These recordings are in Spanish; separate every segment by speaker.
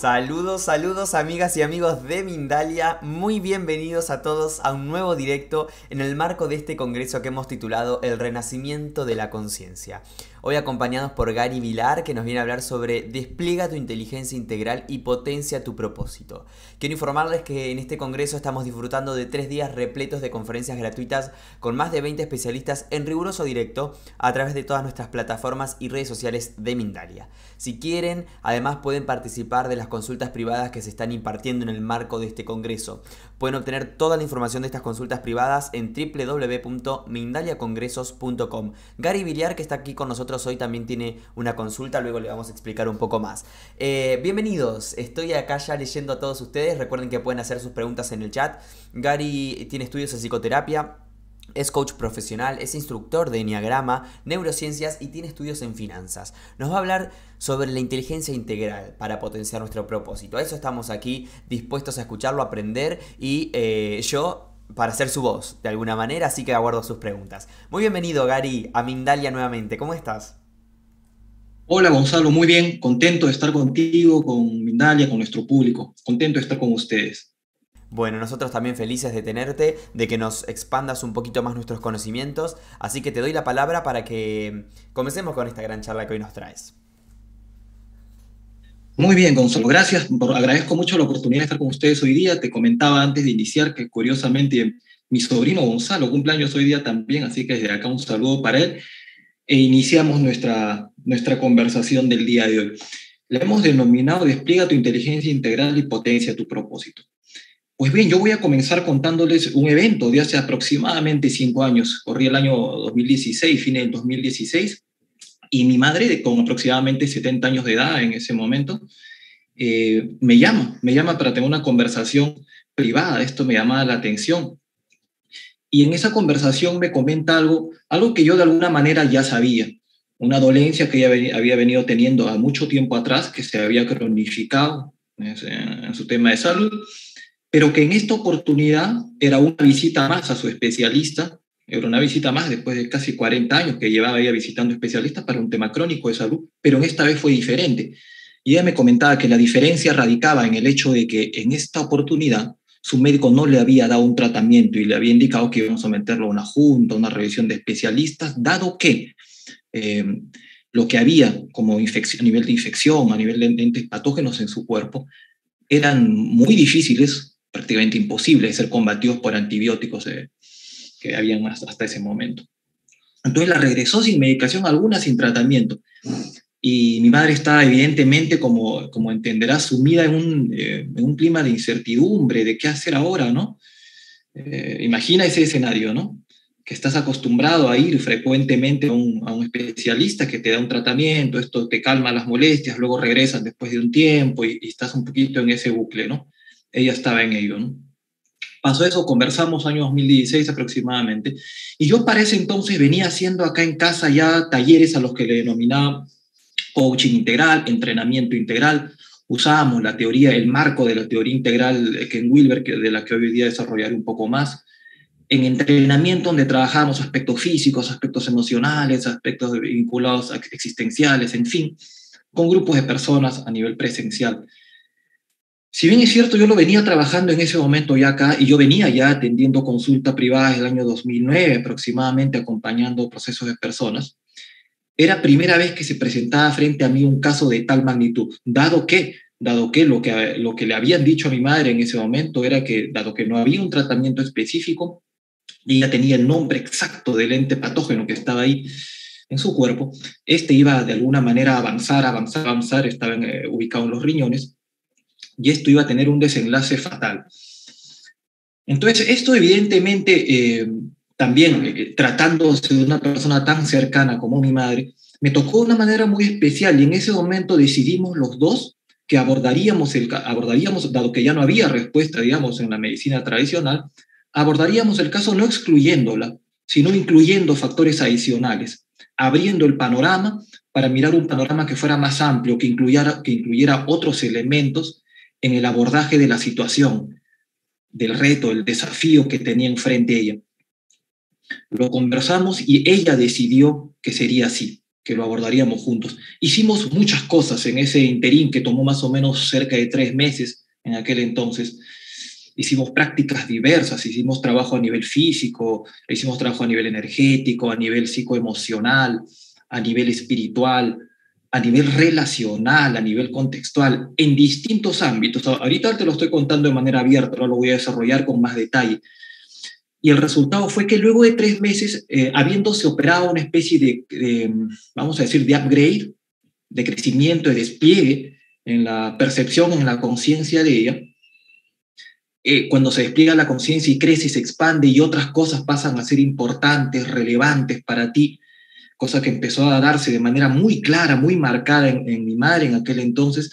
Speaker 1: Saludos, saludos amigas y amigos de Mindalia, muy bienvenidos a todos a un nuevo directo en el marco de este congreso que hemos titulado El Renacimiento de la Conciencia. Hoy acompañados por Gary Vilar, que nos viene a hablar sobre Despliega tu inteligencia integral y potencia tu propósito. Quiero informarles que en este congreso estamos disfrutando de 3 días repletos de conferencias gratuitas con más de 20 especialistas en riguroso directo a través de todas nuestras plataformas y redes sociales de Mindalia. Si quieren, además pueden participar de las consultas privadas que se están impartiendo en el marco de este congreso. Pueden obtener toda la información de estas consultas privadas en www.mindaliacongresos.com. Gary Villar, que está aquí con nosotros hoy, también tiene una consulta, luego le vamos a explicar un poco más. Bienvenidos, estoy acá ya leyendo a todos ustedes. Recuerden que pueden hacer sus preguntas en el chat. Gary tiene estudios en psicoterapia, es coach profesional, es instructor de enneagrama, neurociencias y tiene estudios en finanzas. Nos va a hablar sobre la inteligencia integral para potenciar nuestro propósito. A eso estamos aquí dispuestos a escucharlo, a aprender y yo para ser su voz de alguna manera, así que aguardo sus preguntas. Muy bienvenido, Gary, a Mindalia nuevamente. ¿Cómo estás?
Speaker 2: Hola Gonzalo, muy bien, contento de estar contigo, con Mindalia, con nuestro público, contento de estar con ustedes.
Speaker 1: Bueno, nosotros también felices de tenerte, de que nos expandas un poquito más nuestros conocimientos, así que te doy la palabra para que comencemos con esta gran charla que hoy nos traes.
Speaker 2: Muy bien, Gonzalo, gracias, agradezco mucho la oportunidad de estar con ustedes hoy día. Te comentaba antes de iniciar que curiosamente mi sobrino Gonzalo cumple años hoy día también, así que desde acá un saludo para él e iniciamos nuestra conversación del día de hoy. La hemos denominado Despliega tu inteligencia integral y potencia tu propósito. Pues bien, yo voy a comenzar contándoles un evento de hace aproximadamente 5 años. Corría el año 2016, fines del 2016, y mi madre, con aproximadamente 70 años de edad en ese momento, me llama para tener una conversación privada. Esto me llama la atención. Y en esa conversación me comenta algo que yo de alguna manera ya sabía. Una dolencia que ella había venido teniendo a mucho tiempo atrás, que se había cronificado en su tema de salud, pero que en esta oportunidad era una visita más a su especialista, era una visita más después de casi 40 años que llevaba ella visitando especialistas para un tema crónico de salud, pero en esta vez fue diferente. Y ella me comentaba que la diferencia radicaba en el hecho de que en esta oportunidad su médico no le había dado un tratamiento y le había indicado que iban a someterlo a una junta, a una revisión de especialistas, dado que eh, lo que había como infección, a nivel de infección, a nivel de entes patógenos en su cuerpo, eran muy difíciles, prácticamente imposibles de ser combatidos por antibióticos que habían hasta ese momento. Entonces la regresó sin medicación alguna, sin tratamiento. Y mi madre está evidentemente, como entenderás, sumida en un clima de incertidumbre, de qué hacer ahora, ¿no? Imagina ese escenario, ¿no? Que estás acostumbrado a ir frecuentemente a un especialista que te da un tratamiento, esto te calma las molestias, luego regresas después de un tiempo y estás un poquito en ese bucle, ¿no? Ella estaba en ello, ¿no? Pasó eso, conversamos año 2016 aproximadamente, y yo para ese entonces venía haciendo acá en casa ya talleres a los que le denominaba coaching integral, entrenamiento integral. Usábamos la teoría, el marco de la teoría integral de Ken Wilber, de la que hoy día desarrollaré un poco más, en entrenamiento donde trabajamos aspectos físicos, aspectos emocionales, aspectos vinculados a existenciales, en fin, con grupos de personas a nivel presencial. Si bien es cierto, yo lo venía trabajando en ese momento ya acá, y yo venía ya atendiendo consulta privada desde el año 2009 aproximadamente, acompañando procesos de personas, era primera vez que se presentaba frente a mí un caso de tal magnitud, dado que lo que le habían dicho a mi madre en ese momento era que, dado que no había un tratamiento específico, y ella tenía el nombre exacto del ente patógeno que estaba ahí en su cuerpo, este iba de alguna manera a avanzar, avanzar, avanzar, estaba ubicado en los riñones, y esto iba a tener un desenlace fatal. Entonces, esto evidentemente, también tratándose de una persona tan cercana como mi madre, me tocó de una manera muy especial, y en ese momento decidimos los dos que abordaríamos, dado que ya no había respuesta, digamos, en la medicina tradicional, abordaríamos el caso no excluyéndola, sino incluyendo factores adicionales, abriendo el panorama para mirar un panorama que fuera más amplio, que incluyera otros elementos en el abordaje de la situación, del reto, el desafío que tenía enfrente ella. Lo conversamos y ella decidió que sería así. que lo abordaríamos juntos. Hicimos muchas cosas en ese interín que tomó más o menos cerca de 3 meses en aquel entonces. Hicimos prácticas diversas, hicimos trabajo a nivel físico, hicimos trabajo a nivel energético, a nivel psicoemocional, a nivel espiritual, a nivel relacional, a nivel contextual, en distintos ámbitos. Ahorita te lo estoy contando de manera abierta, ahora lo voy a desarrollar con más detalle. Y el resultado fue que luego de 3 meses, habiéndose operado una especie vamos a decir, de upgrade, de crecimiento, de despliegue en la percepción, en la conciencia de ella, cuando se despliega la conciencia y crece y se expande y otras cosas pasan a ser importantes, relevantes para ti, cosa que empezó a darse de manera muy clara, muy marcada en mi madre en aquel entonces,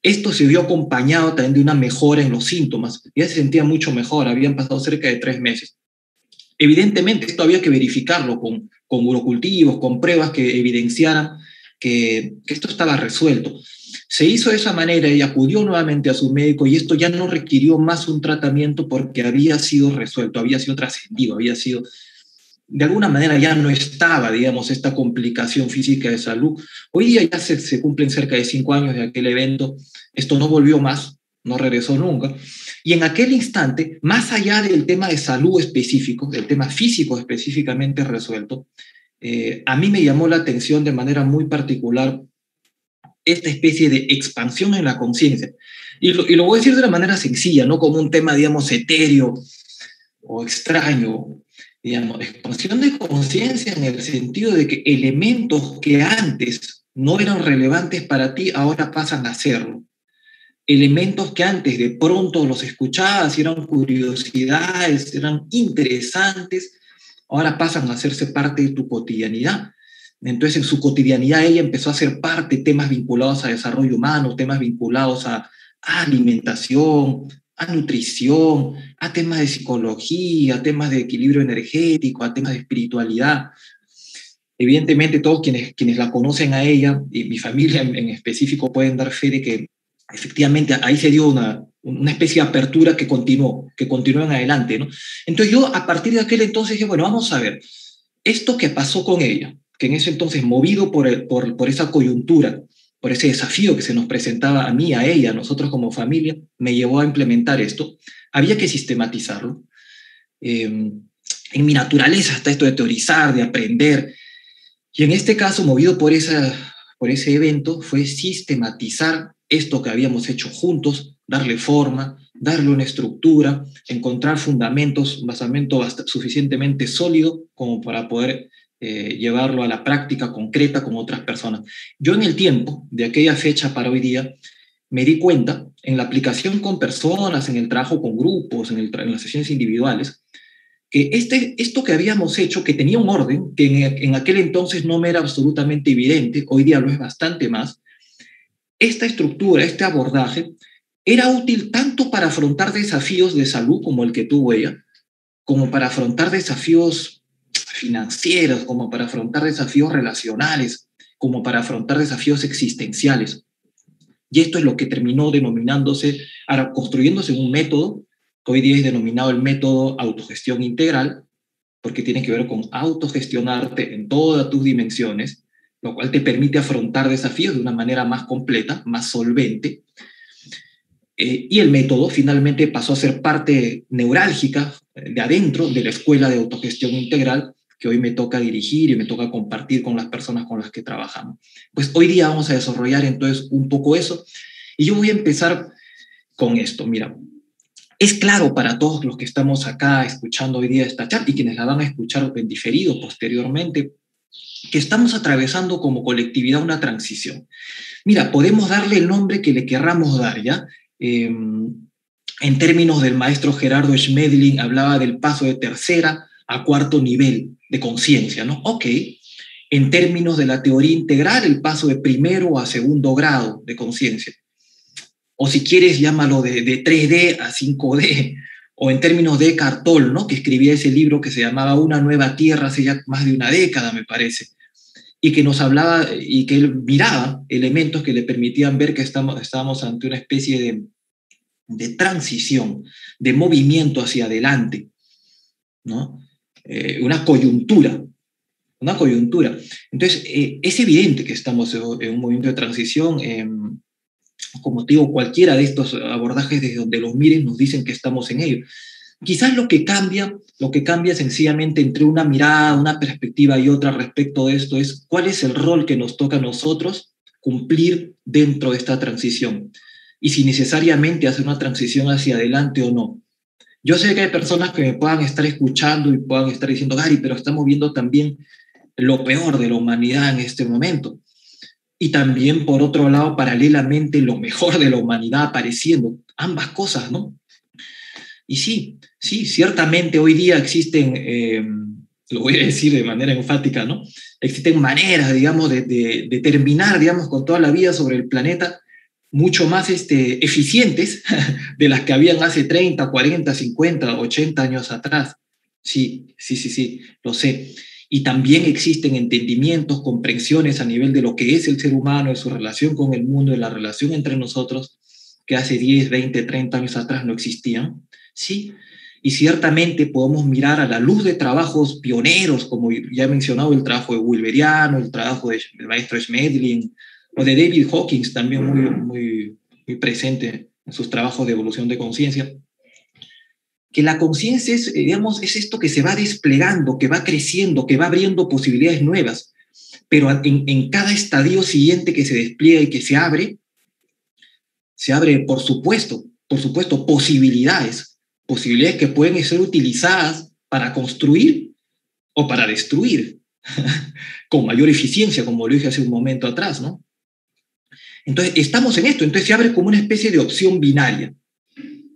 Speaker 2: esto se vio acompañado también de una mejora en los síntomas. Ella se sentía mucho mejor, habían pasado cerca de 3 meses. Evidentemente, esto había que verificarlo con urocultivos, con pruebas que evidenciaran que esto estaba resuelto. Se hizo de esa manera, ella acudió nuevamente a su médico y esto ya no requirió más un tratamiento porque había sido resuelto, había sido trascendido, había sido, de alguna manera ya no estaba, digamos, esta complicación física de salud. Hoy día ya se cumplen cerca de 5 años de aquel evento, esto no volvió más, no regresó nunca. Y en aquel instante, más allá del tema de salud específico, del tema físico específicamente resuelto, a mí me llamó la atención de manera muy particular esta especie de expansión en la conciencia. Y lo voy a decir de una manera sencilla, no como un tema, digamos, etéreo o extraño, digamos, expansión de conciencia en el sentido de que elementos que antes no eran relevantes para ti, ahora pasan a serlo. Elementos que antes de pronto los escuchabas y eran curiosidades, eran interesantes, ahora pasan a hacerse parte de tu cotidianidad. Entonces, en su cotidianidad ella empezó a ser parte de temas vinculados a desarrollo humano, temas vinculados a alimentación, a nutrición, a temas de psicología, a temas de equilibrio energético, a temas de espiritualidad. Evidentemente, todos quienes la conocen a ella, y mi familia en específico, pueden dar fe de que efectivamente ahí se dio una especie de apertura que continuó en adelante, ¿no? Entonces yo a partir de aquel entonces dije, bueno, vamos a ver, esto que pasó con ella, que en ese entonces, movido por esa coyuntura, por ese desafío que se nos presentaba a mí, a ella, a nosotros como familia, me llevó a implementar esto, había que sistematizarlo. En mi naturaleza está esto de teorizar, de aprender, y en este caso, movido por ese evento, fue sistematizar esto que habíamos hecho juntos, darle forma, darle una estructura, encontrar fundamentos, basamento suficientemente sólido como para poder llevarlo a la práctica concreta con otras personas. Yo en el tiempo, de aquella fecha para hoy día, me di cuenta, en la aplicación con personas, en el trabajo con grupos, en las sesiones individuales, que esto que habíamos hecho, que tenía un orden, que en aquel entonces no me era absolutamente evidente, hoy día lo es bastante más, esta estructura, este abordaje, era útil tanto para afrontar desafíos de salud como el que tuvo ella, como para afrontar desafíos financieros, como para afrontar desafíos relacionales, como para afrontar desafíos existenciales. Y esto es lo que terminó denominándose, ahora construyéndose un método, que hoy día es denominado el método autogestión integral, porque tiene que ver con autogestionarte en todas tus dimensiones, lo cual te permite afrontar desafíos de una manera más completa, más solvente. Y el método finalmente pasó a ser parte neurálgica de adentro de la escuela de autogestión integral que hoy me toca dirigir y me toca compartir con las personas con las que trabajamos. Pues hoy día vamos a desarrollar entonces un poco eso y yo voy a empezar con esto. Mira, es claro para todos los que estamos acá escuchando hoy día esta charla y quienes la van a escuchar en diferido posteriormente, que estamos atravesando como colectividad una transición. Mira, podemos darle el nombre que le querramos dar, ¿ya? En términos del maestro Gerardo Schmedlin, hablaba del paso de tercera a cuarto nivel de conciencia, ¿no? Ok. En términos de la teoría integral, el paso de primero a segundo grado de conciencia. O si quieres, llámalo de 3D a 5D, o en términos de Eckhart Tolle, ¿no? Que escribía ese libro que se llamaba Una nueva tierra hace ya más de una década, me parece, y que nos hablaba y que él miraba elementos que le permitían ver que estábamos ante una especie de transición, de movimiento hacia adelante, ¿no? Una coyuntura una coyuntura. Entonces, es evidente que estamos en un movimiento de transición. Como te digo, cualquiera de estos abordajes desde donde los miren nos dicen que estamos en ello. Quizás lo que cambia sencillamente entre una mirada, una perspectiva y otra respecto de esto es cuál es el rol que nos toca a nosotros cumplir dentro de esta transición y si necesariamente hacer una transición hacia adelante o no. Yo sé que hay personas que me puedan estar escuchando y puedan estar diciendo, Gary, pero estamos viendo también lo peor de la humanidad en este momento. Y también, por otro lado, paralelamente, lo mejor de la humanidad apareciendo. Ambas cosas, ¿no? Y sí, sí, ciertamente hoy día existen, lo voy a decir de manera enfática, ¿no? Existen maneras, digamos, de terminar, digamos, con toda la vida sobre el planeta mucho más eficientes de las que habían hace 30, 40, 50, 80 años atrás. Sí, sí, sí, sí, lo sé. Y también existen entendimientos, comprensiones a nivel de lo que es el ser humano, de su relación con el mundo, de la relación entre nosotros, que hace 10, 20, 30 años atrás no existían. Sí, y ciertamente podemos mirar a la luz de trabajos pioneros, como ya he mencionado, el trabajo de Wilberiano, el trabajo del maestro Schmedlin, o de David Hawkins, también muy presente en sus trabajos de evolución de conciencia, que la conciencia es, digamos, es esto que se va desplegando, que va creciendo, que va abriendo posibilidades nuevas, pero en cada estadio siguiente que se despliega y que se abre, por supuesto, posibilidades que pueden ser utilizadas para construir o para destruir, con mayor eficiencia, como lo dije hace un momento atrás, ¿no? Entonces, estamos en esto, entonces se abre como una especie de opción binaria.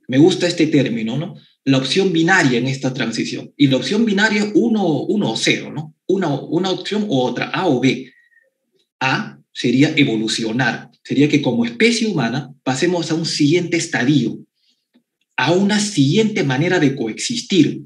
Speaker 2: Me gusta este término, ¿no? La opción binaria en esta transición. Y la opción binaria 1 o 0, ¿no? Una opción u otra, A o B. A sería evolucionar, sería que como especie humana pasemos a un siguiente estadio, a una siguiente manera de coexistir.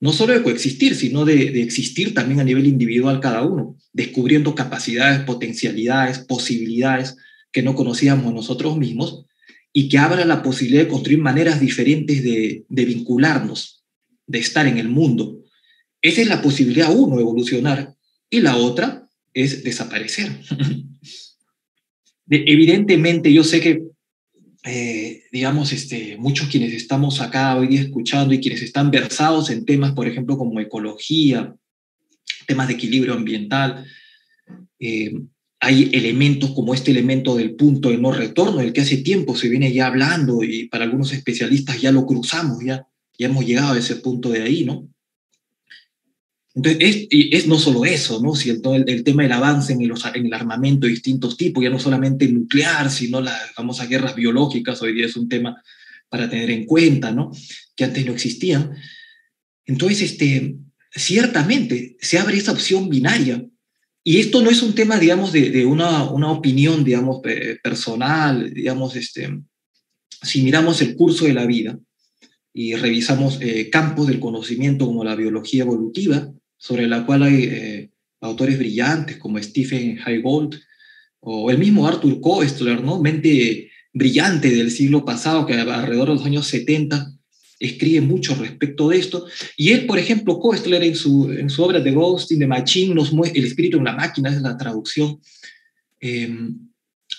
Speaker 2: No solo de coexistir, sino de existir también a nivel individual cada uno, descubriendo capacidades, potencialidades, posibilidades que no conocíamos nosotros mismos y que abra la posibilidad de construir maneras diferentes de vincularnos, de estar en el mundo. Esa es la posibilidad uno, evolucionar, y la otra es desaparecer. Evidentemente, yo sé que digamos, muchos quienes estamos acá hoy día escuchando y quienes están versados en temas, por ejemplo, como ecología, temas de equilibrio ambiental, eh, hay elementos como este elemento del punto de no retorno, del que hace tiempo se viene ya hablando y para algunos especialistas ya lo cruzamos, ya hemos llegado a ese punto de ahí, ¿no? Entonces, es no solo eso, ¿no? Si el tema del avance en el armamento de distintos tipos, ya no solamente nuclear, sino las famosas guerras biológicas, hoy día es un tema para tener en cuenta, ¿no? Que antes no existían. Entonces, ciertamente se abre esa opción binaria. Y esto no es un tema, digamos, de una opinión, digamos, personal, digamos, si miramos el curso de la vida y revisamos campos del conocimiento como la biología evolutiva, sobre la cual hay autores brillantes como Stephen Jay Gould o el mismo Arthur Koestler, ¿no? Mente brillante del siglo pasado que alrededor de los años 70 escribe mucho respecto de esto. Y él, por ejemplo, Koestler en su obra The Ghost in the Machine, el espíritu en la máquina, es la traducción,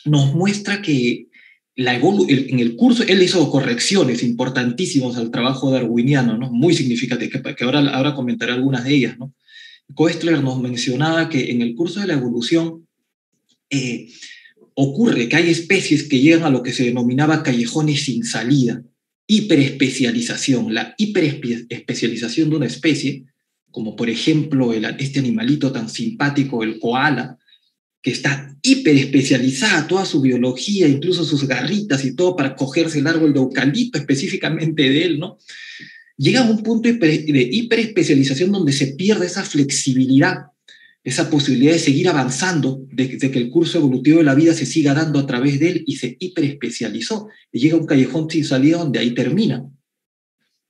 Speaker 2: nos muestra que en el curso él hizo correcciones importantísimas al trabajo darwiniano, ¿no? Muy significativas, que ahora comentaré algunas de ellas, ¿no? Koestler nos mencionaba que en el curso de la evolución ocurre que hay especies que llegan a lo que se denominaba callejones sin salida, hiperespecialización. La hiperespecialización de una especie, como por ejemplo este animalito tan simpático, el koala, que está hiperespecializada toda su biología, incluso sus garritas y todo para cogerse el árbol de eucalipto específicamente de él, ¿no? Llega a un punto de hiperespecialización donde se pierde esa flexibilidad, esa posibilidad de seguir avanzando, de que el curso evolutivo de la vida se siga dando a través de él y se hiperespecializó. Y llega a un callejón sin salida donde ahí termina.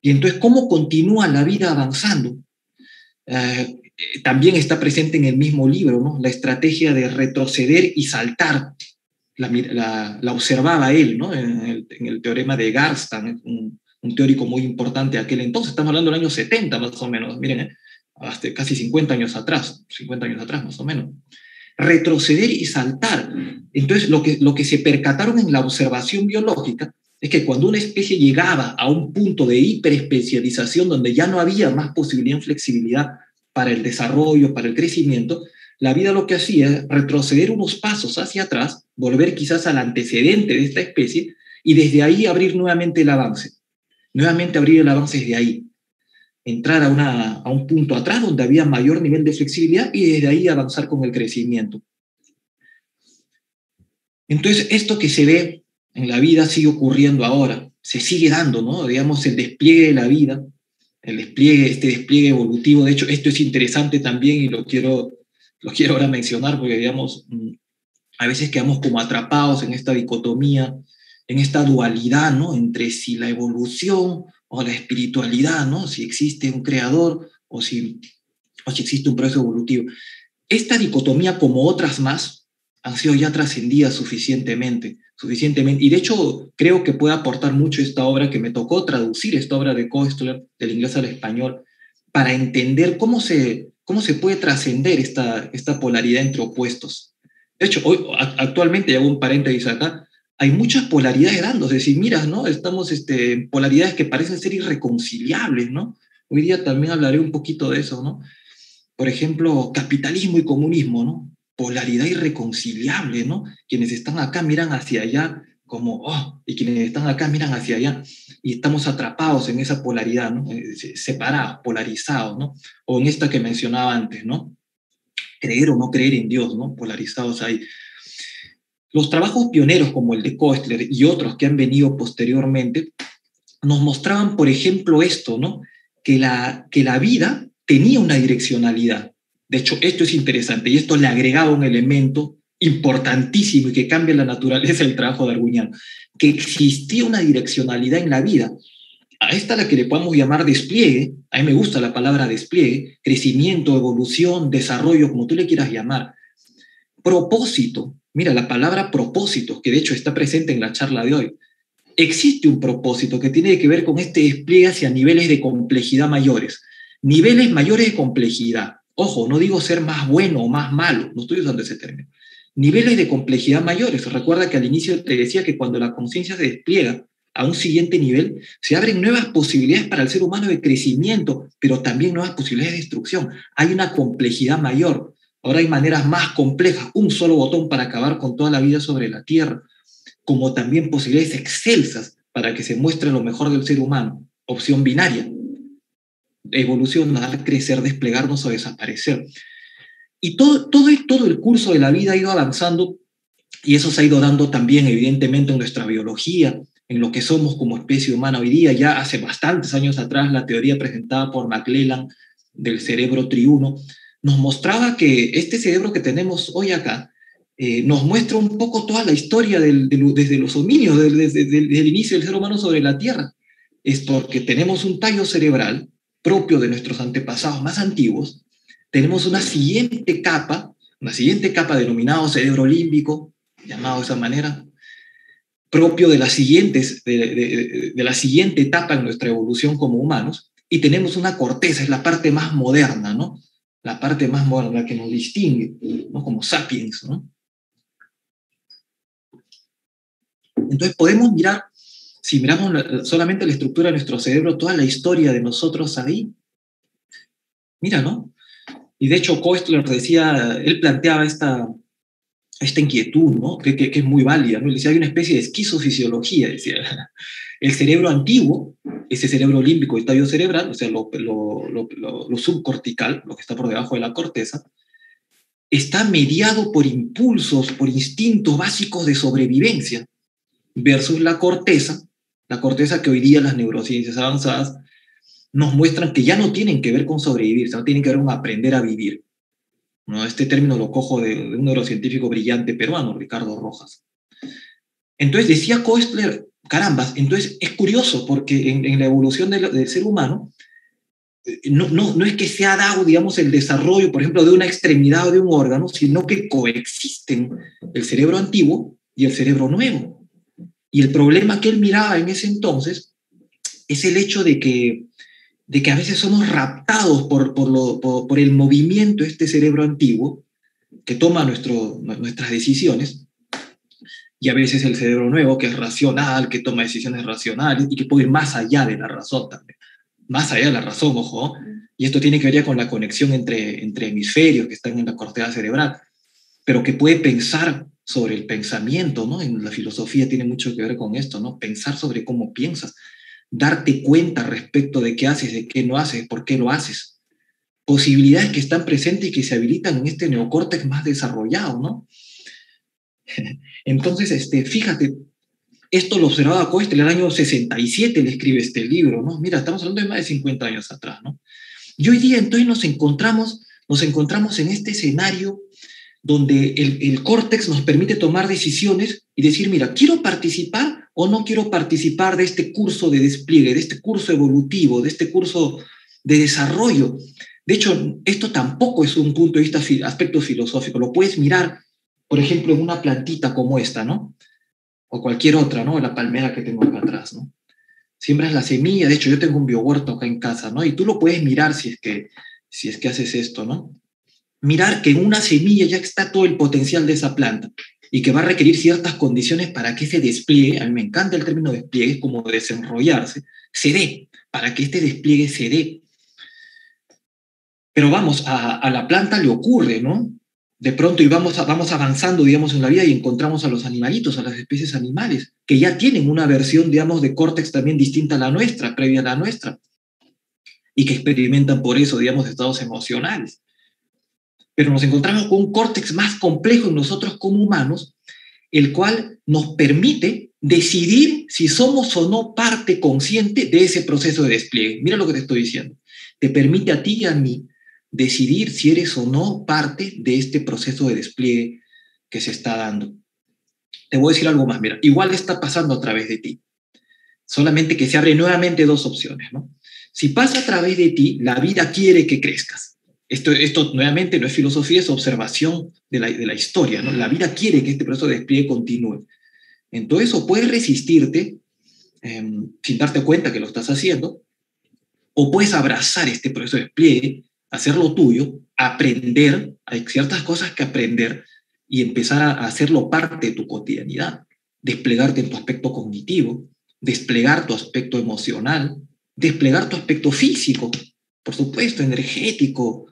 Speaker 2: Y entonces, ¿cómo continúa la vida avanzando? También está presente en el mismo libro, ¿no? La estrategia de retroceder y saltar. La observaba él, ¿no? En el teorema de Garstan, un teórico muy importante de aquel entonces. Estamos hablando del año 70 más o menos, miren, hasta casi 50 años atrás más o menos. Retroceder y saltar. Entonces, lo que se percataron en la observación biológica es que cuando una especie llegaba a un punto de hiperespecialización donde ya no había más posibilidad de flexibilidad para el desarrollo, para el crecimiento, la vida lo que hacía es retroceder unos pasos hacia atrás, volver quizás al antecedente de esta especie y desde ahí abrir nuevamente el avance. Nuevamente abrir el avance desde ahí. Entrar a un punto atrás donde había mayor nivel de flexibilidad y desde ahí avanzar con el crecimiento. Entonces, esto que se ve en la vida sigue ocurriendo ahora, se sigue dando, ¿no? Digamos, el despliegue de la vida, este despliegue evolutivo. De hecho, esto es interesante también y lo quiero ahora mencionar porque, digamos, a veces quedamos como atrapados en esta dicotomía, en esta dualidad, ¿no? Entre si la evolución o la espiritualidad, ¿no? Si existe un creador o si existe un proceso evolutivo. Esta dicotomía, como otras más, han sido ya trascendidas suficientemente. Y de hecho, creo que puede aportar mucho esta obra, que me tocó traducir esta obra de Koestler del inglés al español, para entender cómo se puede trascender esta polaridad entre opuestos. De hecho, actualmente, y hago un paréntesis acá, hay muchas polaridades dándose. Si miras, ¿no? Estamos en polaridades que parecen ser irreconciliables, ¿no? Hoy día también hablaré un poquito de eso, ¿no? Por ejemplo, capitalismo y comunismo, ¿no? Polaridad irreconciliable, ¿no? Quienes están acá miran hacia allá como, oh, y quienes están acá miran hacia allá, y estamos atrapados en esa polaridad, ¿no? Separados, polarizados, ¿no? O en esta que mencionaba antes, ¿no? Creer o no creer en Dios, ¿no? Polarizados ahí. Los trabajos pioneros como el de Koestler y otros que han venido posteriormente nos mostraban, por ejemplo, esto, ¿no? Que la vida tenía una direccionalidad. De hecho, esto es interesante y esto le agregaba un elemento importantísimo y que cambia la naturaleza del trabajo darwiniano, que existía una direccionalidad en la vida. A esta la que le podemos llamar despliegue, a mí me gusta la palabra despliegue, crecimiento, evolución, desarrollo, como tú le quieras llamar. Propósito, mira, la palabra propósito, que de hecho está presente en la charla de hoy. Existe un propósito que tiene que ver con este despliegue hacia niveles de complejidad mayores. Niveles mayores de complejidad. Ojo, no digo ser más bueno o más malo, no estoy usando ese término. Niveles de complejidad mayores. Recuerda que al inicio te decía que cuando la conciencia se despliega a un siguiente nivel, se abren nuevas posibilidades para el ser humano de crecimiento, pero también nuevas posibilidades de destrucción. Hay una complejidad mayor. Ahora hay maneras más complejas, un solo botón para acabar con toda la vida sobre la Tierra, como también posibilidades excelsas para que se muestre lo mejor del ser humano. Opción binaria, evolucionar, crecer, desplegarnos o desaparecer. Y todo el curso de la vida ha ido avanzando y eso se ha ido dando también evidentemente en nuestra biología, en lo que somos como especie humana hoy día. Ya hace bastantes años atrás la teoría presentada por McClellan del cerebro triuno nos mostraba que este cerebro que tenemos hoy acá nos muestra un poco toda la historia desde los homínidos, desde el inicio del ser humano sobre la Tierra. Es porque tenemos un tallo cerebral propio de nuestros antepasados más antiguos, tenemos una siguiente capa denominado cerebro límbico, llamado de esa manera, propio de la siguiente etapa en nuestra evolución como humanos, y tenemos una corteza, es la parte más moderna, ¿no? La parte más moderna, la que nos distingue, ¿no? Como sapiens, ¿no? Entonces podemos mirar, si miramos solamente la estructura de nuestro cerebro, toda la historia de nosotros ahí. Mira, ¿no? Y de hecho Koestler decía, él planteaba esta inquietud, ¿no? Que es muy válida, ¿no? Él decía, hay una especie de esquizofisiología, decía. El cerebro antiguo, ese cerebro límbico, el tallo cerebral, o sea, lo subcortical, lo que está por debajo de la corteza, está mediado por impulsos, por instintos básicos de sobrevivencia, versus la corteza que hoy día las neurociencias avanzadas nos muestran que ya no tienen que ver con sobrevivir, sino tienen que ver con aprender a vivir. ¿No? Este término lo cojo de un neurocientífico brillante peruano, Ricardo Rojas. Entonces decía Koestler, carambas, entonces es curioso porque en la evolución del ser humano no es que se ha dado, digamos, el desarrollo, por ejemplo, de una extremidad o de un órgano, sino que coexisten el cerebro antiguo y el cerebro nuevo. Y el problema que él miraba en ese entonces es el hecho de que de que a veces somos raptados por el movimiento de este cerebro antiguo que toma nuestras decisiones, y a veces el cerebro nuevo, que es racional, que toma decisiones racionales y que puede ir más allá de la razón también. Más allá de la razón, ojo, y esto tiene que ver ya con la conexión entre hemisferios que están en la corteza cerebral, pero que puede pensar sobre el pensamiento, ¿no? En la filosofía tiene mucho que ver con esto, ¿no? Pensar sobre cómo piensas, darte cuenta respecto de qué haces, de qué no haces, por qué lo haces. Posibilidades que están presentes y que se habilitan en este neocórtex más desarrollado, ¿no? Entonces, fíjate, esto lo observaba Coeste en el año 67, le escribe este libro, ¿no? Mira, estamos hablando de más de 50 años atrás, ¿no? Y hoy día entonces nos encontramos en este escenario donde el córtex nos permite tomar decisiones y decir, mira, ¿quiero participar o no quiero participar de este curso de despliegue, de este curso evolutivo, de este curso de desarrollo? De hecho, esto tampoco es un punto de vista, aspecto filosófico. Lo puedes mirar, por ejemplo, en una plantita como esta, ¿no? O cualquier otra, ¿no? La palmera que tengo acá atrás, ¿no? Siembras la semilla, de hecho yo tengo un biohuerto acá en casa, ¿no? Y tú lo puedes mirar si es que haces esto, ¿no? Mirar que en una semilla ya está todo el potencial de esa planta y que va a requerir ciertas condiciones para que ese despliegue, a mí me encanta el término despliegue, como desenrollarse, se dé, para que este despliegue se dé. Pero vamos, a la planta le ocurre, ¿no? De pronto y vamos avanzando, digamos, en la vida y encontramos a los animalitos, a las especies animales, que ya tienen una versión, digamos, de córtex también distinta a la nuestra, previa a la nuestra, y que experimentan por eso, digamos, estados emocionales. Pero nos encontramos con un córtex más complejo en nosotros como humanos, el cual nos permite decidir si somos o no parte consciente de ese proceso de despliegue. Mira lo que te estoy diciendo. Te permite a ti y a mí decidir si eres o no parte de este proceso de despliegue que se está dando. Te voy a decir algo más, mira, igual está pasando a través de ti, solamente que se abren nuevamente dos opciones, ¿no? Si pasa a través de ti, la vida quiere que crezcas. Esto nuevamente no es filosofía, es observación de la historia, ¿no? La vida quiere que este proceso de despliegue continúe. Entonces, o puedes resistirte sin darte cuenta que lo estás haciendo, o puedes abrazar este proceso de despliegue, hacerlo tuyo, aprender, hay ciertas cosas que aprender y empezar a hacerlo parte de tu cotidianidad, desplegarte en tu aspecto cognitivo, desplegar tu aspecto emocional, desplegar tu aspecto físico, por supuesto, energético,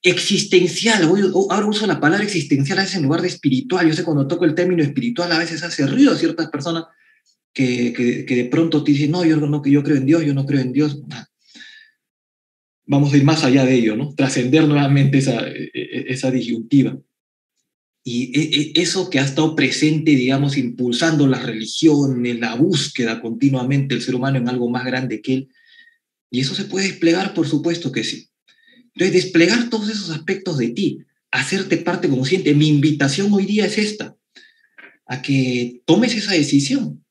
Speaker 2: existencial. Ahora uso la palabra existencial a veces en lugar de espiritual. Yo sé cuando toco el término espiritual a veces hace ruido a ciertas personas que de pronto te dicen, no, yo creo en Dios, yo no creo en Dios. Vamos a ir más allá de ello, ¿no? Trascender nuevamente esa disyuntiva. Y eso que ha estado presente, digamos, impulsando las religiones, la búsqueda continuamente del ser humano en algo más grande que él, y eso se puede desplegar, por supuesto que sí. Entonces, desplegar todos esos aspectos de ti, hacerte parte consciente. Mi invitación hoy día es esta, a que tomes esa decisión,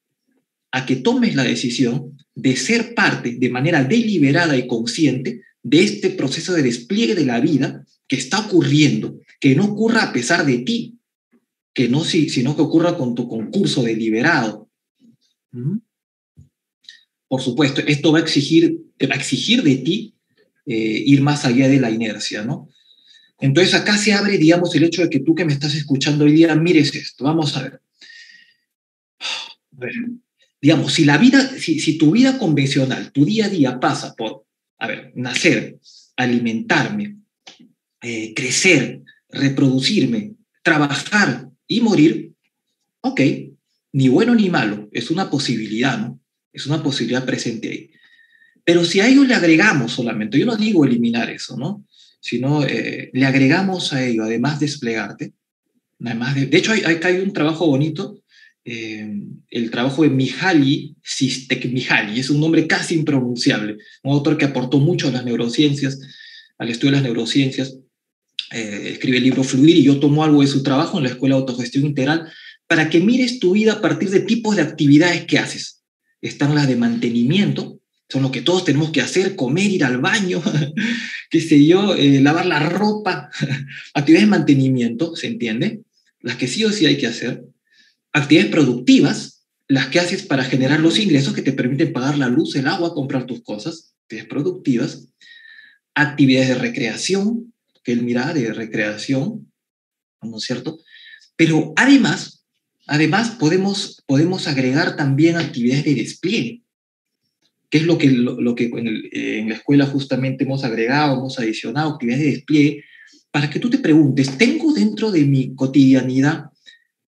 Speaker 2: a que tomes la decisión de ser parte de manera deliberada y consciente de este proceso de despliegue de la vida que está ocurriendo, que no ocurra a pesar de ti, que no, sino que ocurra con tu concurso deliberado. Por supuesto, esto va a exigir de ti ir más allá de la inercia, ¿no? Entonces acá se abre, digamos, el hecho de que tú que me estás escuchando hoy día mires esto. Vamos a ver. Digamos, si tu vida convencional, tu día a día pasa por, nacer, alimentarme, crecer, reproducirme, trabajar y morir, ok, ni bueno ni malo, es una posibilidad, ¿no? Es una posibilidad presente ahí. Pero si a ello le agregamos solamente, yo no digo eliminar eso, ¿no? Sino le agregamos a ello, además desplegarte, de hecho, acá hay un trabajo bonito, el trabajo de Mihaly Csikszentmihalyi, es un nombre casi impronunciable, un autor que aportó mucho a las neurociencias, al estudio de las neurociencias, escribe el libro Fluir, y yo tomo algo de su trabajo en la Escuela de Autogestión Integral, para que mires tu vida a partir de tipos de actividades que haces. Están las de mantenimiento, son lo que todos tenemos que hacer, comer, ir al baño, qué sé yo, lavar la ropa, actividades de mantenimiento, ¿se entiende? Las que sí o sí hay que hacer. Actividades productivas, las que haces para generar los ingresos que te permiten pagar la luz, el agua, comprar tus cosas. actividades productivas, actividades de recreación, que él mira de recreación, ¿no es cierto? Pero además podemos agregar también actividades de despliegue, que es lo que en la escuela justamente hemos agregado, hemos adicionado actividades de despliegue, para que tú te preguntes, ¿tengo dentro de mi cotidianidad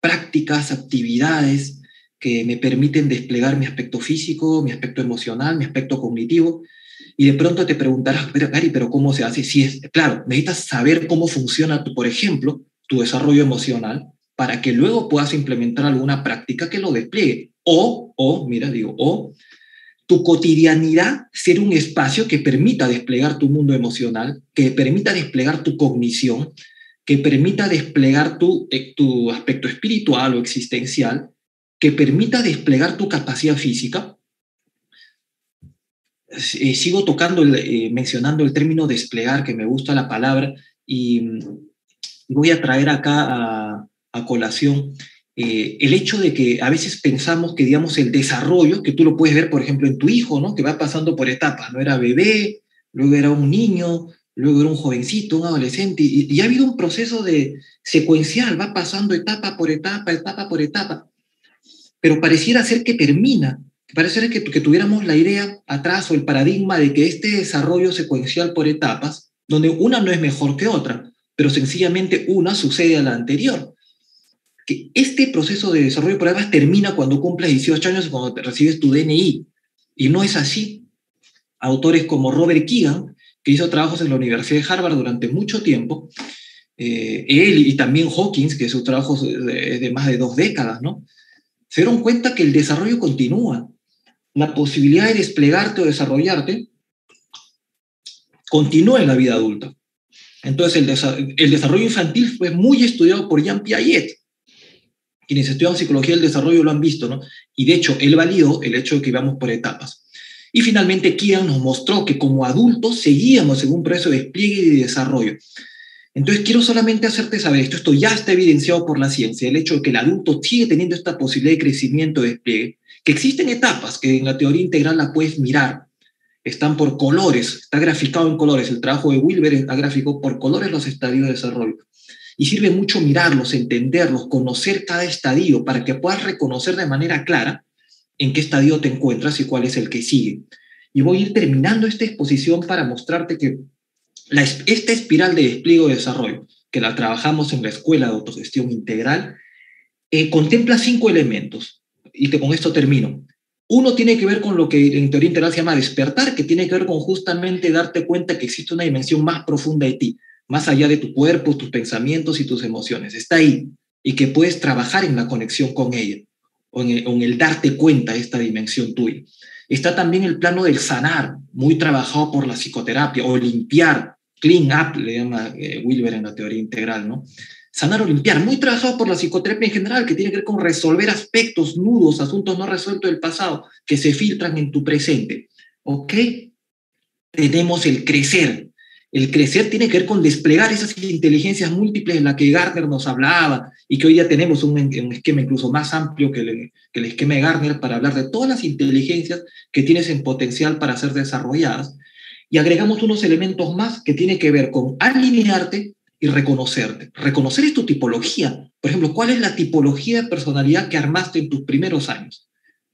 Speaker 2: prácticas, actividades que me permiten desplegar mi aspecto físico, mi aspecto emocional, mi aspecto cognitivo? Y de pronto te preguntarás, pero Gary, ¿pero cómo se hace? Si es, claro, necesitas saber cómo funciona, por ejemplo, tu desarrollo emocional para que luego puedas implementar alguna práctica que lo despliegue. O tu cotidianidad ser un espacio que permita desplegar tu mundo emocional, que permita desplegar tu cognición, que permita desplegar tu aspecto espiritual o existencial, que permita desplegar tu capacidad física. Sigo mencionando el término desplegar, que me gusta la palabra, y voy a traer acá a colación el hecho de que a veces pensamos que, digamos, el desarrollo, que tú lo puedes ver, por ejemplo, en tu hijo, ¿no? Que va pasando por etapas, ¿no? Era bebé, luego era un niño, luego era un jovencito, un adolescente, y ha habido un proceso secuencial, va pasando etapa por etapa, etapa por etapa, pero pareciera ser que termina. Parece que tuviéramos la idea atrás o el paradigma de que este desarrollo secuencial por etapas, donde una no es mejor que otra, pero sencillamente una sucede a la anterior. Que este proceso de desarrollo por etapas termina cuando cumples 18 años y cuando recibes tu DNI. Y no es así. Autores como Robert Keegan, que hizo trabajos en la Universidad de Harvard durante mucho tiempo, él y también Hawkins, que sus trabajos de más de 2 décadas, ¿no? Se dieron cuenta que el desarrollo continúa. La posibilidad de desplegarte o desarrollarte continúa en la vida adulta. Entonces, el desarrollo infantil fue muy estudiado por Jean Piaget. Quienes estudian psicología del desarrollo lo han visto, ¿no? Y de hecho, él validó el hecho de que íbamos por etapas. Y finalmente, Keegan nos mostró que como adultos seguíamos en un proceso de despliegue y de desarrollo. Entonces, quiero solamente hacerte saber esto ya está evidenciado por la ciencia, el hecho de que el adulto sigue teniendo esta posibilidad de crecimiento, de despliegue, que existen etapas que en la teoría integral la puedes mirar, están por colores, está graficado en colores, el trabajo de Wilber está graficado por colores los estadios de desarrollo, y sirve mucho mirarlos, entenderlos, conocer cada estadio para que puedas reconocer de manera clara en qué estadio te encuentras y cuál es el que sigue. Y voy a ir terminando esta exposición para mostrarte que esta espiral de despliegue y desarrollo, que la trabajamos en la Escuela de Autogestión Integral, contempla 5 elementos, y con esto termino. Uno tiene que ver con lo que en teoría integral se llama despertar, que tiene que ver con justamente darte cuenta que existe una dimensión más profunda de ti, más allá de tu cuerpo, tus pensamientos y tus emociones. Está ahí, y que puedes trabajar en la conexión con ella, o en el darte cuenta de esta dimensión tuya. Está también el plano del sanar, muy trabajado por la psicoterapia, o limpiar, clean up, le llama Wilber en la teoría integral, ¿no? Sanar o limpiar, muy trabajado por la psicoterapia en general, que tiene que ver con resolver aspectos, nudos, asuntos no resueltos del pasado, que se filtran en tu presente. ¿Ok? Tenemos el crecer. El crecer tiene que ver con desplegar esas inteligencias múltiples en las que Gardner nos hablaba, y que hoy ya tenemos un esquema incluso más amplio que el esquema de Gardner para hablar de todas las inteligencias que tienes en potencial para ser desarrolladas. Y agregamos unos elementos más que tienen que ver con alinearte y reconocerte. Reconocer es tu tipología. Por ejemplo, ¿cuál es la tipología de personalidad que armaste en tus primeros años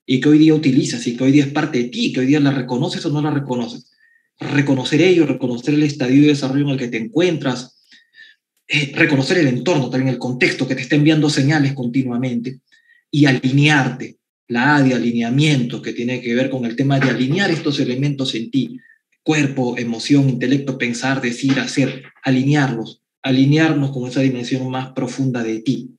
Speaker 2: y que hoy día utilizas y que hoy día es parte de ti y que hoy día la reconoces o no la reconoces? Reconocer ello, reconocer el estadio de desarrollo en el que te encuentras, reconocer el entorno, también el contexto que te está enviando señales continuamente, y alinearte. La A de alineamiento, que tiene que ver con el tema de alinear estos elementos en ti: cuerpo, emoción, intelecto, pensar, decir, hacer, alinearnos con esa dimensión más profunda de ti.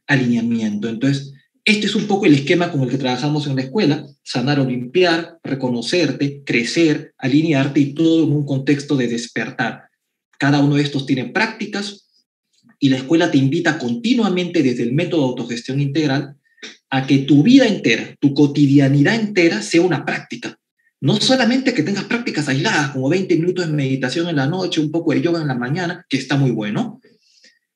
Speaker 2: Alineamiento. Entonces, este es un poco el esquema con el que trabajamos en la escuela: sanar o limpiar, reconocerte, crecer, alinearte, y todo en un contexto de despertar. Cada uno de estos tiene prácticas, y la escuela te invita continuamente desde el método de autogestión integral a que tu vida entera, tu cotidianidad entera sea una práctica. No solamente que tengas prácticas aisladas, como 20 minutos de meditación en la noche, un poco de yoga en la mañana, que está muy bueno,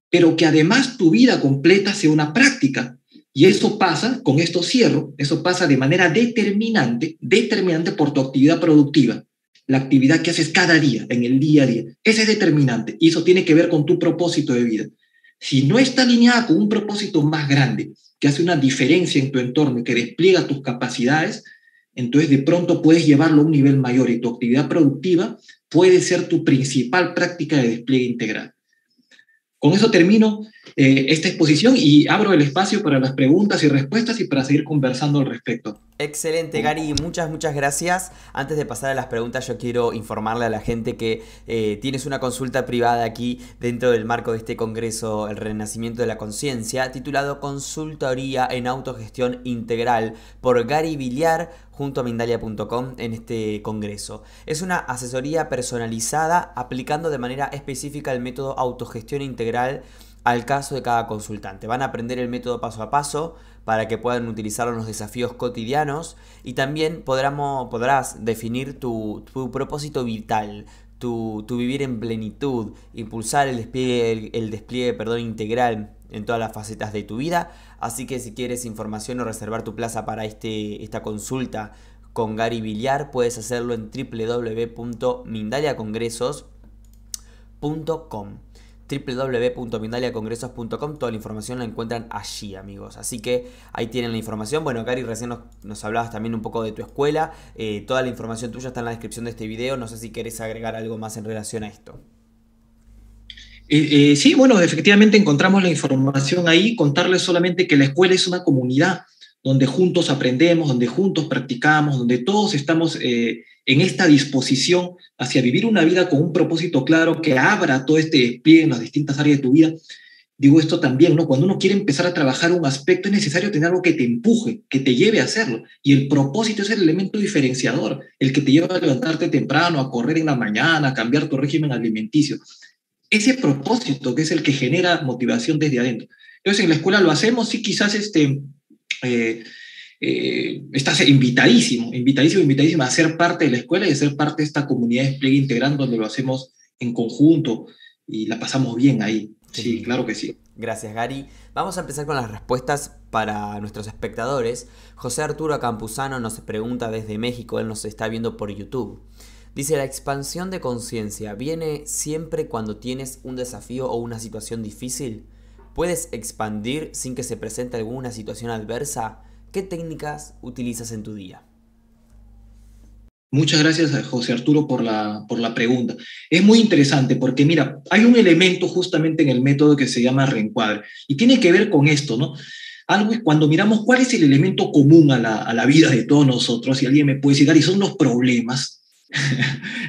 Speaker 2: pero que además tu vida completa sea una práctica. Y eso pasa, con esto cierro, eso pasa de manera determinante por tu actividad productiva. la actividad que haces cada día, en el día a día. Ese es determinante y eso tiene que ver con tu propósito de vida. Si no está alineada con un propósito más grande, que hace una diferencia en tu entorno y que despliega tus capacidades, entonces de pronto puedes llevarlo a un nivel mayor y tu actividad productiva puede ser tu principal práctica de despliegue integral. Con eso termino esta exposición y abro el espacio para las preguntas y respuestas y para seguir conversando al respecto.
Speaker 1: Excelente, Gary, muchas gracias. Antes de pasar a las preguntas, yo quiero informarle a la gente que tienes una consulta privada aquí dentro del marco de este congreso, El Renacimiento de la Conciencia, titulado Consultoría en Autogestión Integral por Gary Villar junto a Mindalia.com en este congreso. Es una asesoría personalizada aplicando de manera específica el método autogestión integral al caso de cada consultante. Van a aprender el método paso a paso para que puedan utilizarlo en los desafíos cotidianos y también podrás definir tu propósito vital, tu vivir en plenitud, impulsar el despliegue integral en todas las facetas de tu vida. Así que si quieres información o reservar tu plaza para esta consulta con Gary Villar, puedes hacerlo en www.mindaliacongresos.com www.mindaliacongresos.com. Toda la información la encuentran allí, amigos. Así que ahí tienen la información. Bueno, Gary, recién nos hablabas también un poco de tu escuela. Toda la información tuya está en la descripción de este video. No sé si querés agregar algo más en relación a esto.
Speaker 2: Sí, bueno, efectivamente encontramos la información ahí. Contarles solamente que la escuela es una comunidad donde juntos aprendemos, donde juntos practicamos, donde todos estamos en esta disposición hacia vivir una vida con un propósito claro que abra todo este despliegue en las distintas áreas de tu vida. Digo esto también, ¿no? Cuando uno quiere empezar a trabajar un aspecto es necesario tener algo que te empuje, que te lleve a hacerlo. Y el propósito es el elemento diferenciador, el que te lleva a levantarte temprano, a correr en la mañana, a cambiar tu régimen alimenticio. Ese propósito que es el que genera motivación desde adentro. Entonces en la escuela lo hacemos, sí, quizás estás invitadísimo a ser parte de la escuela y a ser parte de esta comunidad de despliegue integral donde lo hacemos en conjunto y la pasamos bien ahí. Sí, claro que sí.
Speaker 1: Gracias, Gary. Vamos a empezar con las respuestas para nuestros espectadores. José Arturo Campuzano nos pregunta desde México, él nos está viendo por YouTube. Dice, ¿la expansión de conciencia viene siempre cuando tienes un desafío o una situación difícil? ¿Puedes expandir sin que se presente alguna situación adversa? ¿Qué técnicas utilizas en tu día?
Speaker 2: Muchas gracias a José Arturo por la pregunta. Es muy interesante porque, mira, hay un elemento justamente en el método que se llama reencuadre y tiene que ver con esto, ¿no? Algo es cuando miramos cuál es el elemento común a la vida de todos nosotros, y alguien me puede decir, y son los problemas,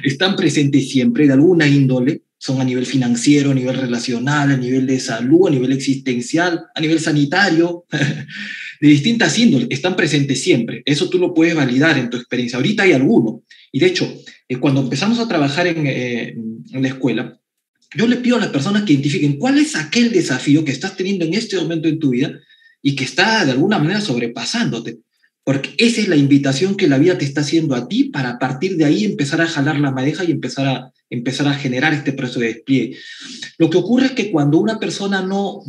Speaker 2: están presentes siempre de alguna índole, son a nivel financiero, a nivel relacional, a nivel de salud, a nivel existencial, a nivel sanitario, de distintas índoles, están presentes siempre. Eso tú lo puedes validar en tu experiencia. Ahorita hay alguno. Y de hecho, cuando empezamos a trabajar en la escuela, yo le pido a las personas que identifiquen cuál es aquel desafío que estás teniendo en este momento en tu vida y que está de alguna manera sobrepasándote. Porque esa es la invitación que la vida te está haciendo a ti para a partir de ahí empezar a jalar la madeja y empezar a generar este proceso de despliegue. Lo que ocurre es que cuando una persona no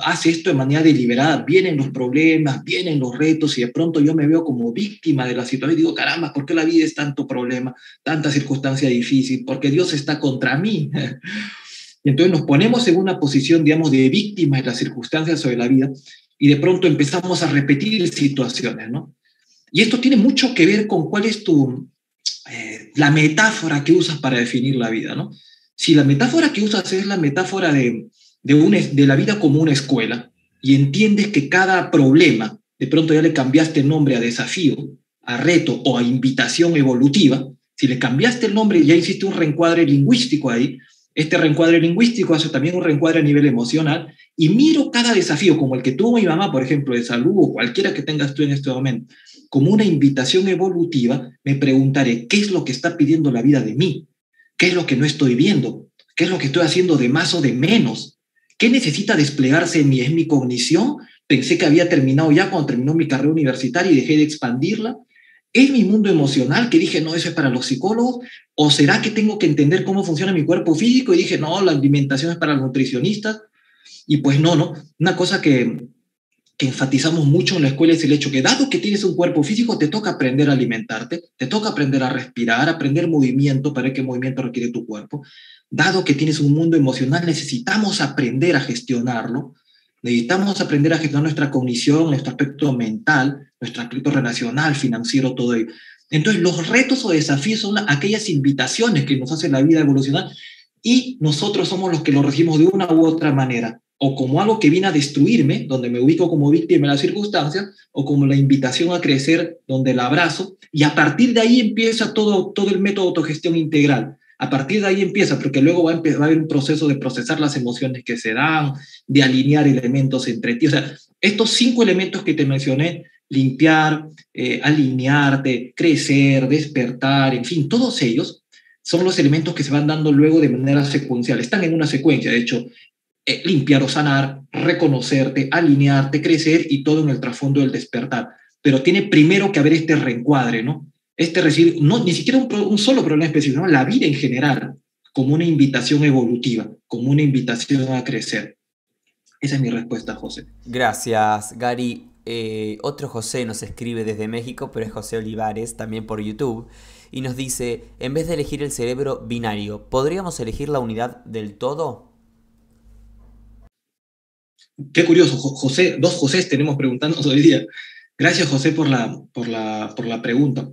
Speaker 2: hace esto de manera deliberada, vienen los problemas, vienen los retos y de pronto yo me veo como víctima de la situación y digo, caramba, ¿por qué la vida es tanto problema, tanta circunstancia difícil? ¿Por qué Dios está contra mí? Y entonces nos ponemos en una posición, de víctima de las circunstancias sobre la vida y de pronto empezamos a repetir situaciones, ¿no? Y esto tiene mucho que ver con cuál es la metáfora que usas para definir la vida, ¿no? Si la metáfora que usas es la metáfora de la vida como una escuela y entiendes que cada problema, de pronto ya le cambiaste el nombre a desafío, a reto o a invitación evolutiva, si le cambiaste el nombre ya hiciste un reencuadre lingüístico ahí. Este reencuadre lingüístico hace también un reencuadre a nivel emocional y miro cada desafío, como el que tuvo mi mamá, por ejemplo, de salud o cualquiera que tengas tú en este momento, como una invitación evolutiva. Me preguntaré, ¿qué es lo que está pidiendo la vida de mí? ¿Qué es lo que no estoy viendo? ¿Qué es lo que estoy haciendo de más o de menos? ¿Qué necesita desplegarse en mí? ¿Es mi cognición? Pensé que había terminado ya cuando terminó mi carrera universitaria y dejé de expandirla. ¿Es mi mundo emocional que dije, no, eso es para los psicólogos? ¿O será que tengo que entender cómo funciona mi cuerpo físico? Y dije, no, la alimentación es para los nutricionistas. Y pues no. Una cosa que que enfatizamos mucho en la escuela es el hecho que, dado que tienes un cuerpo físico, te toca aprender a alimentarte, te toca aprender a respirar, aprender movimiento para ver qué movimiento requiere tu cuerpo. Dado que tienes un mundo emocional, necesitamos aprender a gestionarlo, necesitamos aprender a gestionar nuestra cognición, nuestro aspecto mental, nuestro aspecto relacional, financiero, todo ello. Entonces, los retos o desafíos son aquellas invitaciones que nos hace la vida evolucionar y nosotros somos los que lo recibimos de una u otra manera, o como algo que viene a destruirme, donde me ubico como víctima de las circunstancias, o como la invitación a crecer, donde la abrazo, y a partir de ahí empieza todo el método de autogestión integral. A partir de ahí empieza, porque luego va a haber un proceso de procesar las emociones que se dan, de alinear elementos entre ti. O sea, estos 5 elementos que te mencioné, limpiar, alinearte, crecer, despertar, en fin, todos ellos son los elementos que se van dando luego de manera secuencial. Están en una secuencia, de hecho, limpiar o sanar, reconocerte, alinearte, crecer y todo en el trasfondo del despertar. Pero tiene primero que haber este reencuadre, ¿no? Ni siquiera un solo problema específico, ¿no? La vida en general, como una invitación evolutiva, como una invitación a crecer. Esa es mi respuesta, José.
Speaker 1: Gracias, Gary. Otro José nos escribe desde México, pero es José Olivares, también por YouTube, y nos dice, en vez de elegir el cerebro binario, ¿podríamos elegir la unidad del todo?
Speaker 2: Qué curioso, José, 2 Josés tenemos preguntándonos hoy día. Gracias, José, por la pregunta.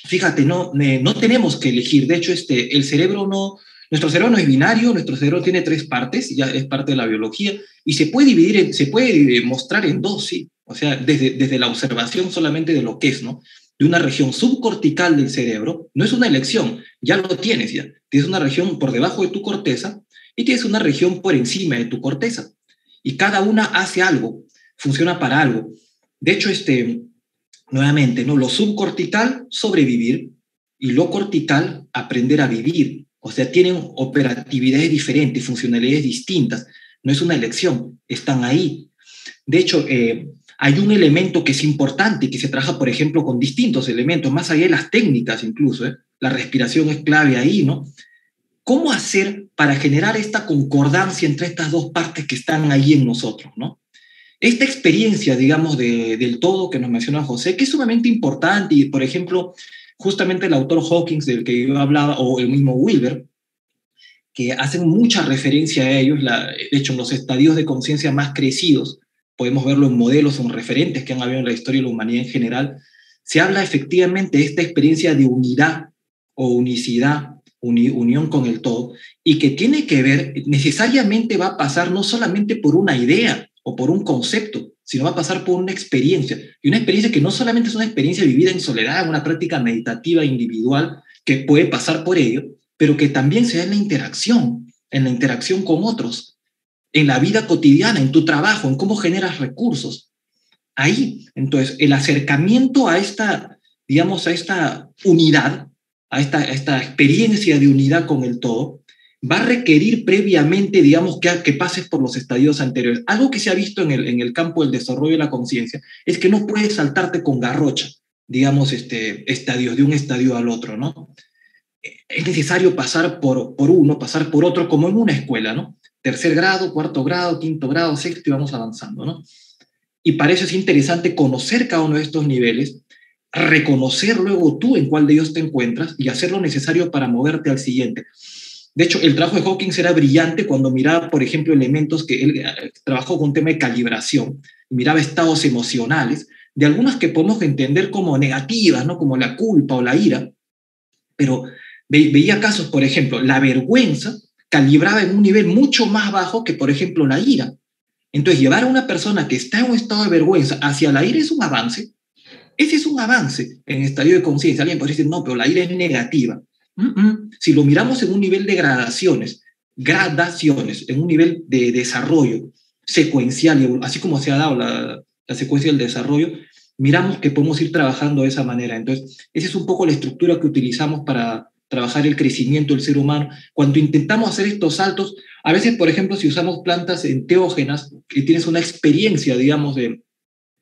Speaker 2: Fíjate, no tenemos que elegir. De hecho, nuestro cerebro no es binario, nuestro cerebro tiene 3 partes, ya es parte de la biología, y se puede dividir, se puede mostrar en 2, sí. O sea, desde la observación solamente de lo que es, ¿no? De una región subcortical del cerebro, no es una elección, ya lo tienes ya. Tienes una región por debajo de tu corteza y tienes una región por encima de tu corteza. Y cada una hace algo, funciona para algo. De hecho, nuevamente, ¿no? Lo subcortical, sobrevivir, y lo cortical, aprender a vivir. O sea, tienen operatividades diferentes, funcionalidades distintas. No es una elección, están ahí. De hecho, hay un elemento que es importante y que se trabaja, por ejemplo, con distintos elementos, más allá de las técnicas incluso, ¿eh? La respiración es clave ahí, ¿no? ¿Cómo hacer para generar esta concordancia entre estas 2 partes que están ahí en nosotros, ¿no? Esta experiencia, digamos, del todo que nos menciona José, que es sumamente importante, y por ejemplo, justamente el autor Hawkins del que yo hablaba, o el mismo Wilber, que hacen mucha referencia a ellos, de hecho, en los estadios de conciencia más crecidos, podemos verlo en modelos, en referentes que han habido en la historia de la humanidad en general, se habla efectivamente de esta experiencia de unidad o unicidad, unión con el todo, y que tiene que ver, necesariamente va a pasar no solamente por una idea o por un concepto, sino va a pasar por una experiencia, y una experiencia que no solamente es una experiencia vivida en soledad, una práctica meditativa individual, que puede pasar por ello, pero que también se da en la interacción con otros, en la vida cotidiana, en tu trabajo, en cómo generas recursos. Ahí, entonces, el acercamiento a esta, digamos, a esta unidad, a esta experiencia de unidad con el todo, va a requerir previamente, digamos, que pases por los estadios anteriores. Algo que se ha visto en el campo del desarrollo de la conciencia es que no puedes saltarte con garrocha, digamos, estadios de un estadio al otro, ¿no? Es necesario pasar por uno, pasar por otro, como en una escuela, ¿no? 3er grado, 4º grado, 5º grado, 6º, y vamos avanzando, ¿no? Y para eso es interesante conocer cada uno de estos niveles, reconocer luego tú en cuál de ellos te encuentras y hacer lo necesario para moverte al siguiente. De hecho, el trabajo de Hawkins era brillante cuando miraba, por ejemplo, elementos que él trabajó con tema de calibración, miraba estados emocionales, de algunas que podemos entender como negativas, ¿no? Como la culpa o la ira, pero veía casos, por ejemplo, la vergüenza calibraba en un nivel mucho más bajo que, por ejemplo, la ira. Entonces, llevar a una persona que está en un estado de vergüenza hacia la ira es un avance. Ese es un avance en el estadio de conciencia. Alguien podría decir, no, pero la ira es negativa. Si lo miramos en un nivel de gradaciones, en un nivel de desarrollo secuencial, así como se ha dado la secuencia del desarrollo, miramos que podemos ir trabajando de esa manera. Entonces, esa es un poco la estructura que utilizamos para trabajar el crecimiento del ser humano. Cuando intentamos hacer estos saltos, a veces, por ejemplo, si usamos plantas enteógenas y tienes una experiencia, digamos, de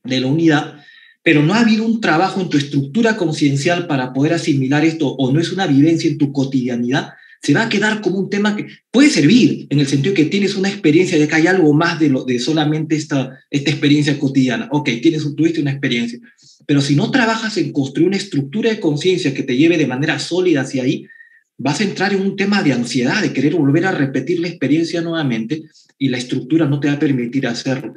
Speaker 2: la unidad, pero no ha habido un trabajo en tu estructura conciencial para poder asimilar esto, o no es una vivencia en tu cotidianidad, se va a quedar como un tema que puede servir en el sentido que tienes una experiencia de que hay algo más de solamente esta experiencia cotidiana. Ok, tuviste una experiencia, pero si no trabajas en construir una estructura de conciencia que te lleve de manera sólida hacia ahí, vas a entrar en un tema de ansiedad, de querer volver a repetir la experiencia nuevamente y la estructura no te va a permitir hacerlo.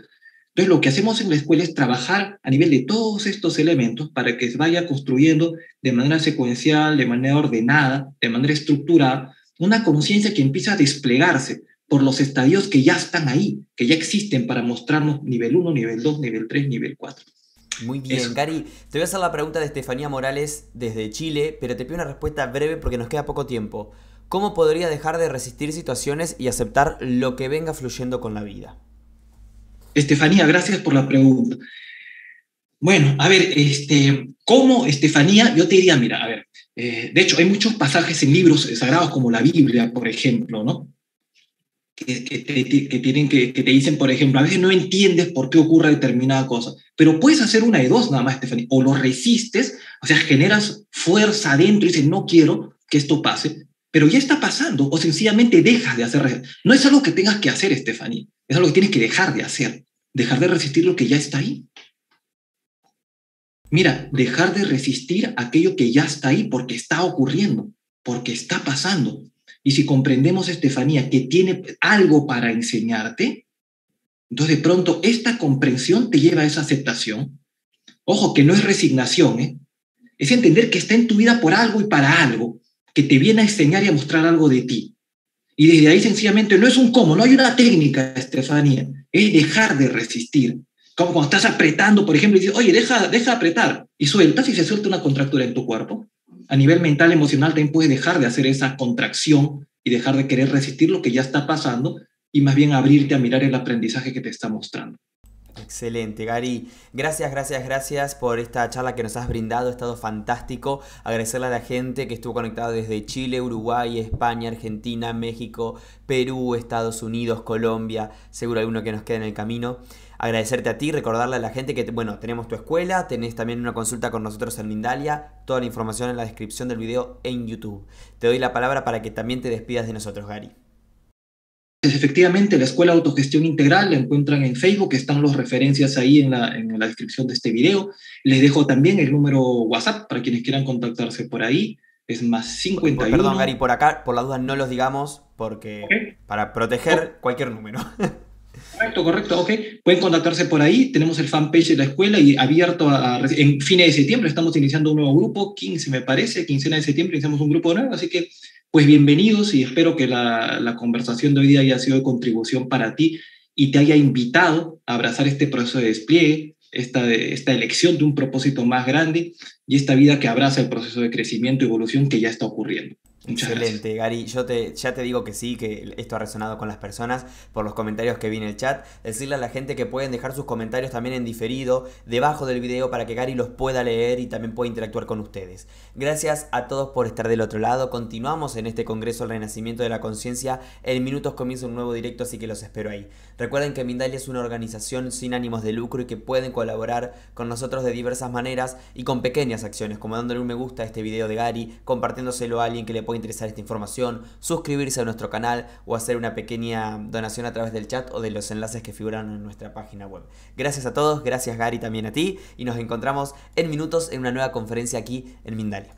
Speaker 2: Entonces, lo que hacemos en la escuela es trabajar a nivel de todos estos elementos para que se vaya construyendo de manera secuencial, de manera ordenada, de manera estructurada, una conciencia que empieza a desplegarse por los estadios que ya están ahí, que ya existen para mostrarnos nivel 1, nivel 2, nivel 3, nivel 4.
Speaker 1: Muy bien, Gary, te voy a hacer la pregunta de Estefanía Morales desde Chile, pero te pido una respuesta breve porque nos queda poco tiempo. ¿Cómo podría dejar de resistir situaciones y aceptar lo que venga fluyendo con la vida?
Speaker 2: Estefanía, gracias por la pregunta. Bueno, a ver, ¿cómo, Estefanía? Yo te diría, mira, a ver, de hecho hay muchos pasajes en libros sagrados como la Biblia, por ejemplo, ¿no? Que te dicen, por ejemplo, a veces no entiendes por qué ocurre determinada cosa, pero puedes hacer una de dos nada más, Estefanía, o lo resistes, o sea, generas fuerza adentro y dices, no quiero que esto pase, pero ya está pasando, o sencillamente dejas de hacer. No es algo que tengas que hacer, Estefanía, es algo que tienes que dejar de hacer, dejar de resistir lo que ya está ahí. Mira, dejar de resistir aquello que ya está ahí porque está ocurriendo, porque está pasando. Y si comprendemos, Estefanía, que tiene algo para enseñarte, entonces de pronto esta comprensión te lleva a esa aceptación. Ojo, que no es resignación, ¿eh? Es entender que está en tu vida por algo y para algo, que te viene a enseñar y a mostrar algo de ti. Y desde ahí sencillamente no es un cómo, no hay una técnica, Estefanía, es dejar de resistir. Como cuando estás apretando, por ejemplo, y dices, oye, deja de apretar, y sueltas y se suelta una contractura en tu cuerpo. A nivel mental, emocional, también puedes dejar de hacer esa contracción y dejar de querer resistir lo que ya está pasando y más bien abrirte a mirar el aprendizaje que te está mostrando.
Speaker 1: Excelente, Gary. Gracias por esta charla que nos has brindado. Ha estado fantástico. Agradecerle a la gente que estuvo conectada desde Chile, Uruguay, España, Argentina, México, Perú, Estados Unidos, Colombia. Seguro alguno que nos queda en el camino. Agradecerte a ti, recordarle a la gente que, bueno, tenemos tu escuela, tenés también una consulta con nosotros en Mindalia. Toda la información en la descripción del video en YouTube. Te doy la palabra para que también te despidas de nosotros, Gary.
Speaker 2: Efectivamente, la Escuela de Autogestión Integral la encuentran en Facebook, están las referencias ahí en la descripción de este video. Les dejo también el número WhatsApp para quienes quieran contactarse por ahí. Es más 51.
Speaker 1: Perdón, Gary, por acá, por la duda no los digamos porque para proteger cualquier número.
Speaker 2: Correcto, ok. Pueden contactarse por ahí, tenemos el fanpage de la escuela y abierto en fines de septiembre, estamos iniciando un nuevo grupo, 15 me parece, quincena de septiembre iniciamos un grupo nuevo, así que pues bienvenidos y espero que la conversación de hoy día haya sido de contribución para ti y te haya invitado a abrazar este proceso de despliegue, esta elección de un propósito más grande y esta vida que abraza el proceso de crecimiento y evolución que ya está ocurriendo. Muchas
Speaker 1: Excelente,
Speaker 2: gracias.
Speaker 1: Gary. Ya te digo que sí, que esto ha resonado con las personas por los comentarios que vi en el chat. Decirle a la gente que pueden dejar sus comentarios también en diferido debajo del video para que Gary los pueda leer y también pueda interactuar con ustedes. Gracias a todos por estar del otro lado. Continuamos en este Congreso del Renacimiento de la Conciencia. En minutos comienza un nuevo directo, así que los espero ahí. Recuerden que Mindalia es una organización sin ánimos de lucro y que pueden colaborar con nosotros de diversas maneras y con pequeñas acciones, como dándole un me gusta a este video de Gary, compartiéndoselo a alguien que le pueda interesar esta información, suscribirse a nuestro canal o hacer una pequeña donación a través del chat o de los enlaces que figuran en nuestra página web. Gracias a todos, gracias Gary también a ti y nos encontramos en minutos en una nueva conferencia aquí en Mindalia.